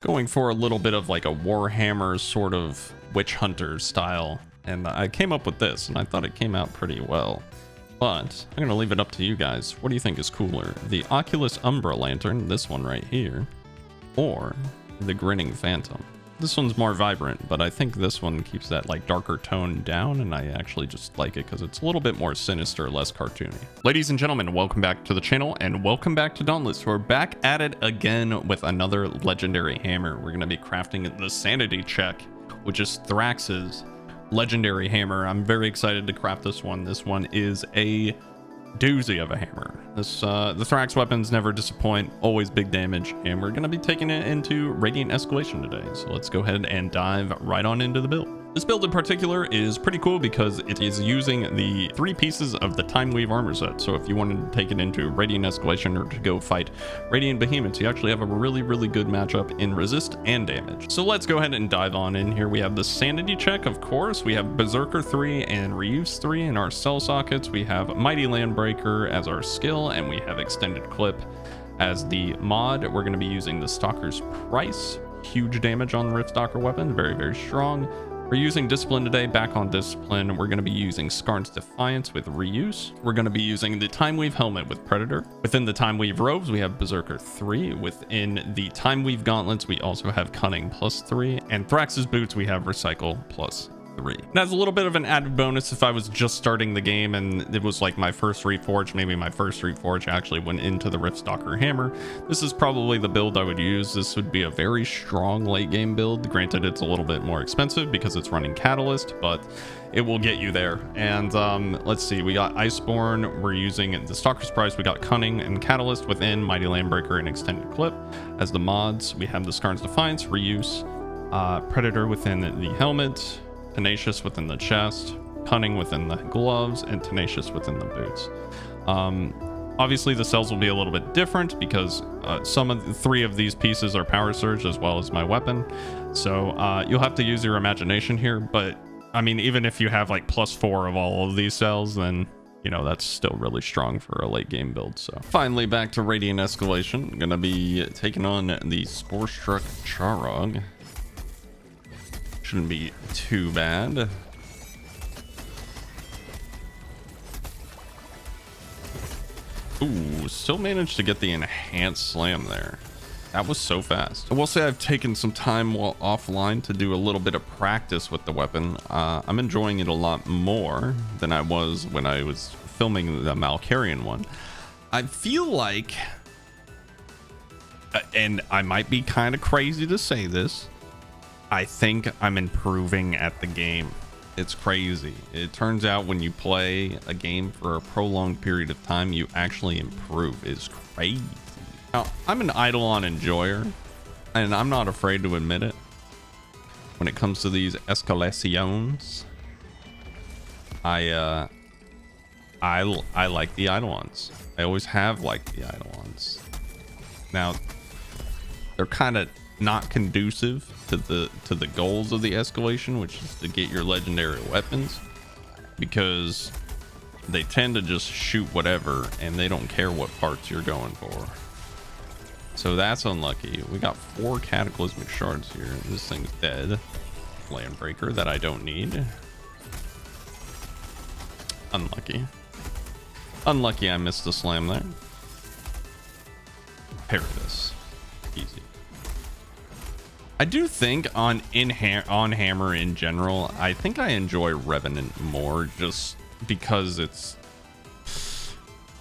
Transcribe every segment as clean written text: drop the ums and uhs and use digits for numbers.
going for a little bit of like a Warhammer sort of witch hunter style, and I came up with this and I thought it came out pretty well, but I'm gonna leave it up to you guys. What do you think is cooler, the Oculus Umbra Lantern, this one right here, or the Grinning Phantom? This one's more vibrant, but I think this one keeps that like darker tone down, and I actually just like it because it's a little bit more sinister, less cartoony. Ladies and gentlemen, welcome back to the channel and welcome back to Dauntless. We're back at it again with another legendary hammer. We're going to be crafting the sanity check, which is Thrax's legendary hammer. I'm very excited to craft this one. This one is a doozy of a hammer. This the Thrax weapons never disappoint, always big damage, and we're going to be taking it into Radiant Escalation today. So let's go ahead and dive right on into the build. This build in particular is pretty cool because it is using the 3 pieces of the Time Weave armor set. So if you wanted to take it into Radiant Escalation or to go fight Radiant Behemoths, you actually have a really good matchup in resist and damage. So let's go ahead and dive on in here. We have the sanity check, of course. We have Berserker 3 and Reuse 3 in our cell sockets. We have Mighty Landbreaker as our skill, and we have Extended Clip as the mod. We're going to be using the Stalker's Price. Huge damage on the Rift Stalker weapon, very strong. We're using Discipline today, back on Discipline. We're going to be using Skarn's Defiance with Reuse. We're going to be using the Time Weave Helmet with Predator. Within the Time Weave Robes, we have Berserker 3. Within the Time Weave Gauntlets, we also have Cunning +3. And Thrax's Boots, we have Recycle +3. That's a little bit of an added bonus if I was just starting the game and it was like my first Reforge, maybe my first Reforge actually went into the Rift Stalker Hammer. This is probably the build I would use. This would be a very strong late game build. Granted, it's a little bit more expensive because it's running Catalyst, but it will get you there. And let's see, we got Iceborne, we're using the Stalker's Price, we got Cunning and Catalyst within Mighty Landbreaker and Extended Clip. As the mods, we have the Skarn's Defiance, Reuse, Predator within the helmet, Tenacious within the chest, Cunning within the gloves, and Tenacious within the boots. Obviously the cells will be a little bit different because some of the 3 of these pieces are Power Surge as well as my weapon, so you'll have to use your imagination here. But I mean, even if you have like +4 of all of these cells, then you know that's still really strong for a late game build. So finally back to Radiant Escalation. I'm gonna be taking on the Spore-Struck Charog. Shouldn't be too bad. Ooh, still managed to get the enhanced slam there. That was so fast. I will say I've taken some time while offline to do a little bit of practice with the weapon. I'm enjoying it a lot more than I was when I was filming the Malkarian one. I feel like, and I might be kind of crazy to say this, I think I'm improving at the game. It's crazy. It turns out when you play a game for a prolonged period of time, you actually improve. It's crazy. Now, I'm an Eidolon enjoyer, and I'm not afraid to admit it. When it comes to these escalations, I like the Eidolons. I always have liked the Eidolons. Now, they're kind of not conducive to the goals of the escalation, which is to get your legendary weapons, because they tend to just shoot whatever and they don't care what parts you're going for. So that's unlucky. We got 4 cataclysmic shards here. This thing's dead. Landbreaker that I don't need. Unlucky I missed the slam there. Paradise. Easy. I do think on Hammer in general, I think I enjoy Revenant more just because it's,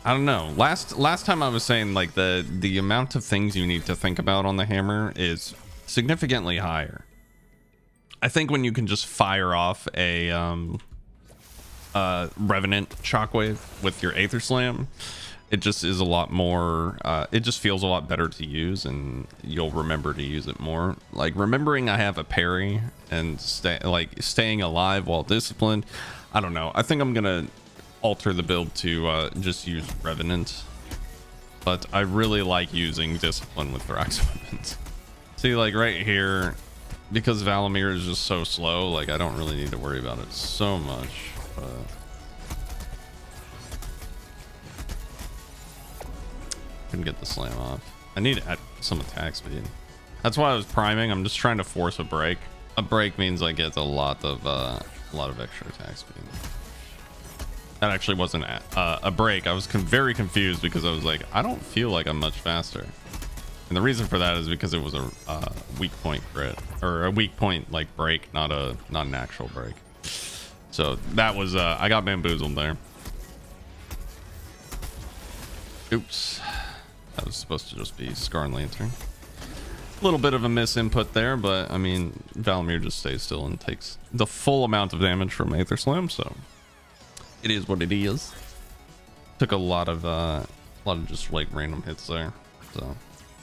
I don't know. Last time I was saying like the amount of things you need to think about on the Hammer is significantly higher. I think when you can just fire off a Revenant Shockwave with your Aether Slam, it just is a lot more, it just feels a lot better to use, and you'll remember to use it more. Like remembering I have a parry and staying alive while disciplined. I don't know. I think I'm gonna alter the build to just use Revenant, but I really like using discipline with Thrax weapons. See, like right here, because Valamir is just so slow, like I don't really need to worry about it so much. Couldn't get the slam off. I need to add some attack speed. That's why I was priming. I'm just trying to force a break. A break means I get a lot of extra attack speed. That actually wasn't a break. I was very confused because I was like, I don't feel like I'm much faster. And the reason for that is because it was a weak point crit, or a weak point like break, not an actual break. So that was I got bamboozled there. Oops, that was supposed to just be Scar and Lantern. A little bit of a misinput there, but I mean, Valamir just stays still and takes the full amount of damage from Aether Slam, so it is what it is. Took a lot of just like random hits there, so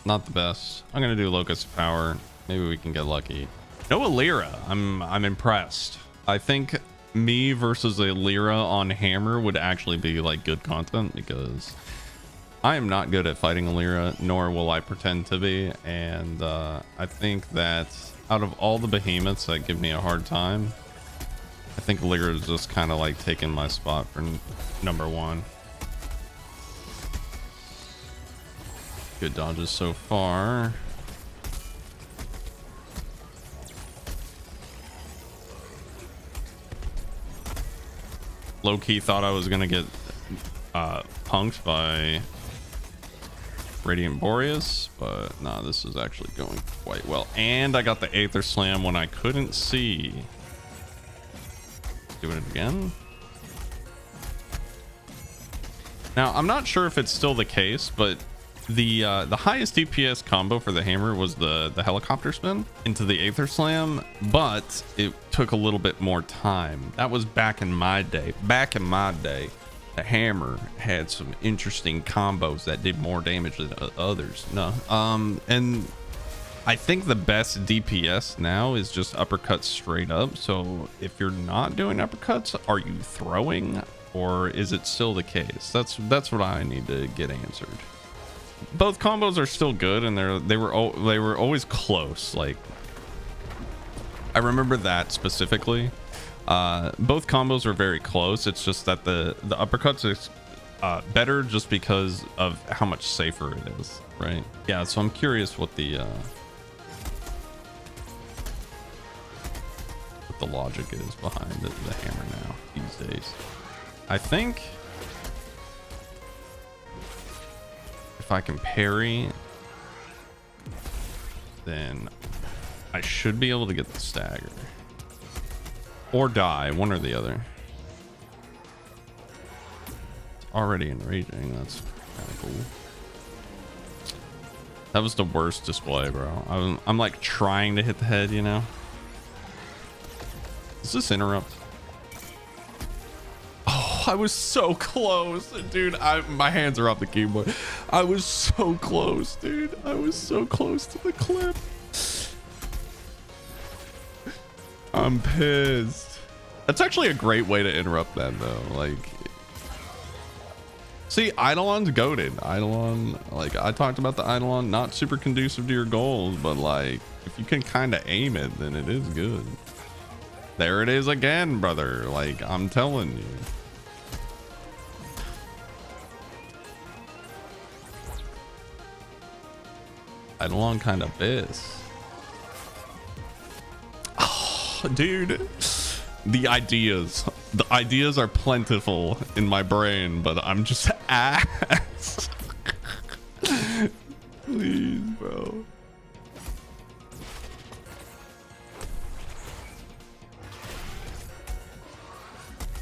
not the best. I'm gonna do Locust of Power. Maybe we can get lucky. No Alira. I'm impressed. I think me versus a Lyra on Hammer would actually be like good content, because I am not good at fighting a Lyra, nor will I pretend to be. And I think that out of all the behemoths that give me a hard time, I think Lyra is just kind of like taking my spot for number one. Good dodges so far. Low-key thought I was gonna get punked by Radiant Boreas, but nah, this is actually going quite well. And I got the Aether Slam when I couldn't see. Doing it again. Now, I'm not sure if it's still the case, but the highest DPS combo for the hammer was the helicopter spin into the Aether Slam, but it took a little bit more time. That was back in my day. Back in my day, the hammer had some interesting combos that did more damage than others. No, and I think the best DPS now is just uppercuts straight up. So if you're not doing uppercuts, are you throwing, or is it still the case? That's what I need to get answered. Both combos are still good, and they were always close. Like, I remember that specifically. Both combos are very close. It's just that the uppercuts is better just because of how much safer it is, right? Yeah, so I'm curious what the logic is behind the hammer now these days. I think if I can parry, then I should be able to get the stagger. Or die, one or the other. It's already enraging. That's kind of cool. That was the worst display, bro. I'm like trying to hit the head, you know? Is this interrupt? Oh, I was so close, dude. My hands are off the keyboard. I was so close, dude. I was so close to the clip. I'm pissed. That's actually a great way to interrupt that, though. Like, see, Eidolon's goated. Eidolon, like, I talked about the Eidolon, not super conducive to your goals, but like, if you can kind of aim it, then it is good. There it is again, brother. Like, I'm telling you. Eidolon kind of biss. Oh, dude. The ideas are plentiful in my brain, but I'm just ass. Please, bro.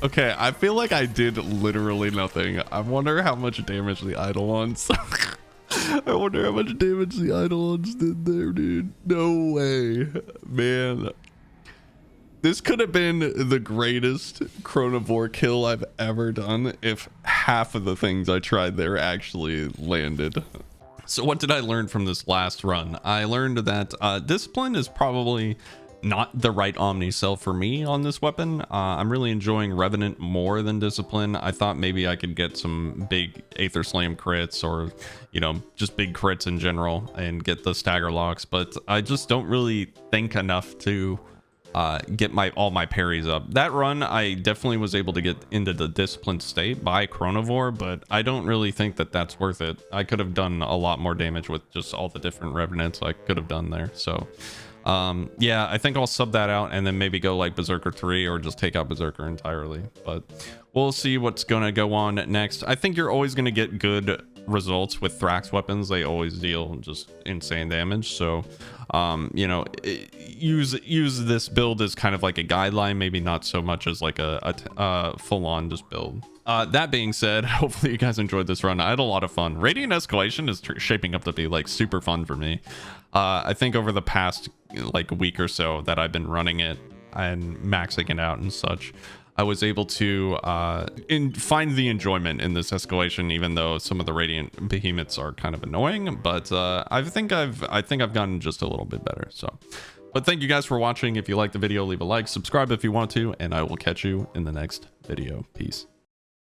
Okay, I feel like I did literally nothing. I wonder how much damage the Eidolons. I wonder how much damage the Eidolons did there, dude. No way, man. This could have been the greatest chronivore kill I've ever done if half of the things I tried there actually landed. So what did I learn from this last run? I learned that discipline is probably not the right omni cell for me on this weapon. I'm really enjoying Revenant more than discipline. I thought maybe I could get some big Aether Slam crits, or, you know, just big crits in general and get the stagger locks, but I just don't really think enough to get all my parries up. That run, I definitely was able to get into the disciplined state by Chronivore, but I don't really think that that's worth it. I could have done a lot more damage with just all the different revenants I could have done there. So yeah, I think I'll sub that out and then maybe go like Berserker 3 or just take out Berserker entirely, but we'll see what's gonna go on next. I think you're always gonna get good results with Thrax weapons. They always deal just insane damage, so you know, use this build as kind of like a guideline, maybe not so much as like a full-on just build. That being said, hopefully you guys enjoyed this run. I had a lot of fun. Radiant Escalation is shaping up to be like super fun for me. I think over the past like week or so that I've been running it and maxing it out and such, I was able to find the enjoyment in this escalation, even though some of the Radiant behemoths are kind of annoying. But I think I've gotten just a little bit better. So, but thank you guys for watching. If you liked the video, leave a like, subscribe if you want to, and I will catch you in the next video. Peace.